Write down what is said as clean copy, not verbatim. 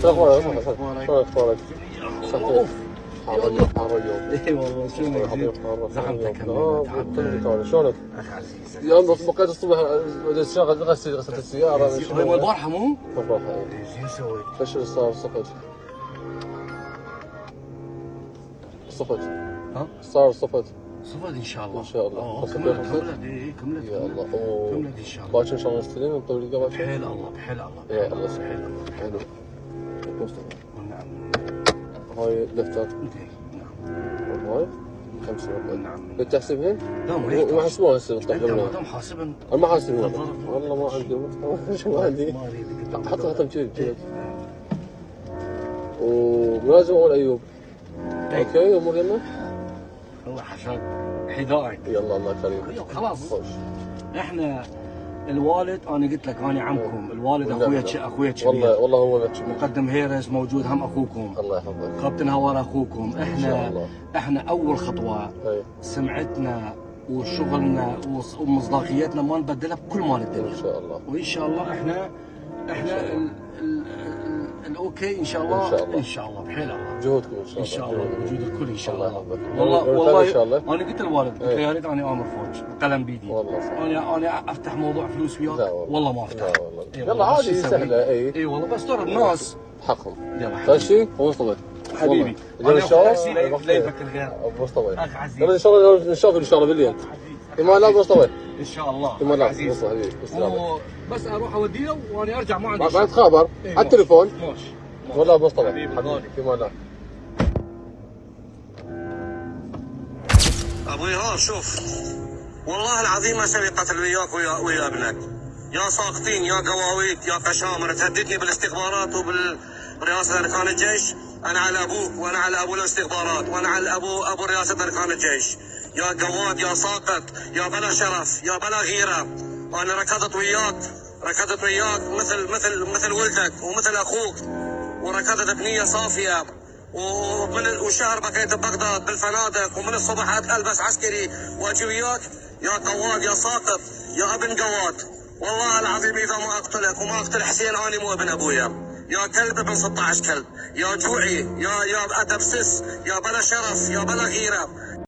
اخبارك؟ اوف حار اليوم. اي والله شلونك؟ زحمتك تعبت. شلونك؟ اخ عزيز يوم بقيت الصبح غسلت السيارة. هاي مال البارحه مو؟ البارحة زين سويت. ايش اللي صار صفت؟ ها؟ صار صفت صفد ان شاء الله. ان شاء الله. كملت يا الله. كملت ان شاء الله. باكر ان شاء الله نستلم من طريقة باكر. بحيل الله بحيل الله يا الله بحيل الله. حلو. نعم. هاي دفتر. نعم. هاي 5 ربع. نعم. بدك تحسبهن؟ لا ما حسبوها هسه انت ما محاسبا. انا ما حاسبهم والله ما عندي ما عندي. ما اريد حطها جيب. وملازم اول ايوب. اوكي امور يلا. الله عشان حذائك. يلا الله كريم. خلاص خوش. احنا الوالد انا قلت لك انا عمكم، الوالد اخويا كبير. والله هو لك مقدم هيرس موجود هم اخوكم. الله يحفظك. كابتن هوار اخوكم. ان شاء الله. احنا اول خطوه سمعتنا وشغلنا ومصداقيتنا ما نبدلها بكل مال الدنيا. ان شاء الله. وان شاء الله احنا الاوكي ان شاء الله. ان شاء الله بحيل الله. جهودكم ان شاء الله وجود الكل ان شاء الله. والله ان شاء الله. انا قلت للوالد قلت له يا ريت اني امر فوج قلم بيدي. والله صح. انا افتح موضوع فلوس وياك والله ما افتح. لا والله. يلا عادي سهله. اي والله بس ترى الناس حقهم. يلا ماشي وصلت حبيبي. انا ان شاء الله ليلك الخير مصطفى. اخ عزيز. ان شاء الله نشوف ان شاء الله بالليل. اما لا مصطفى ان شاء الله. اما لا عزيز حبيبي. بس اروح اوديه وانا ارجع ما عندي بعد خبر على التليفون. ماشي والله مصطفى حبيبي. فيما لا. ابوي ها شوف والله العظيم ما سوي قتل وياك ويا ابنك. يا ساقطين يا قواويت يا قشامر تهددني بالاستخبارات وبالرئاسه اركان الجيش. انا على ابوك وانا على ابو الاستخبارات وانا على ابو رئاسه اركان الجيش. يا قواد يا ساقط يا بلا شرف يا بلا غيره. انا ركضت وياك مثل ولدك ومثل اخوك وركضت بنيه صافيه. وشهر بقيت ببغداد بالفنادق ومن الصبح البس عسكري واجي وياك يا قواد يا ساقط يا ابن قواد. والله العظيم اذا ما اقتلك وما اقتل حسين اني مو ابن ابويا. يا كلب ابن 16 كلب يا جوعي يا ادب سس يا بلا شرف يا بلا غيره